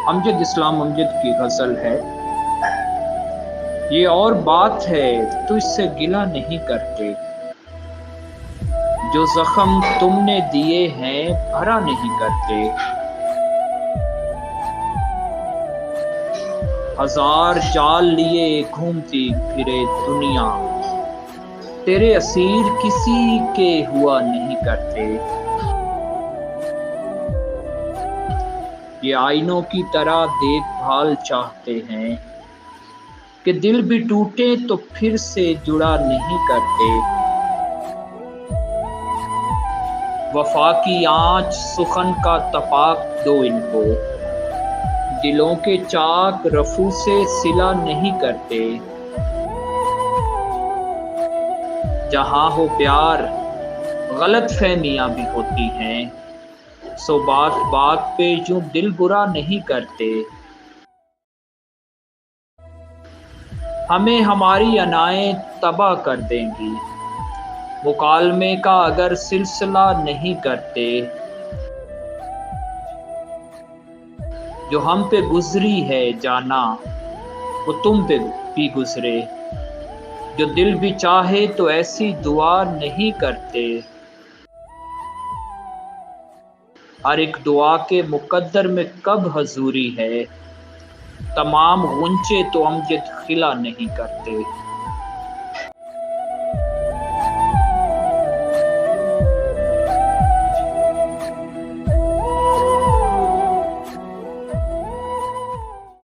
अमजद इस्लाम अमजद की गज़ल है। ये और बात है तो इससे गिला नहीं करते, जो जख्म तुमने दिए हैं भरा नहीं करते। हजार जाल लिए घूमती फिरे दुनिया, तेरे असीर किसी के हुआ नहीं करते। ये आईनों की तरह देखभाल चाहते हैं कि दिल भी टूटे तो फिर से जुड़ा नहीं करते। वफा की आँच सुखन का तपाक दो इनको, दिलों के चाक रफू से सिला नहीं करते। जहाँ हो प्यार गलत फहमियाँ भी होती हैं, सो बात बात पे यूं दिल बुरा नहीं करते। हमें हमारी अनाएं तबाह कर देंगी, मुकालमे का अगर सिलसिला नहीं करते। जो हम पे गुजरी है जाना वो तुम पे भी गुजरे, जो दिल भी चाहे तो ऐसी दुआ नहीं करते। हर एक दुआ के मुकद्दर में कब हजूरी है, तमाम गुंचे तो अमजद खिला नहीं करते।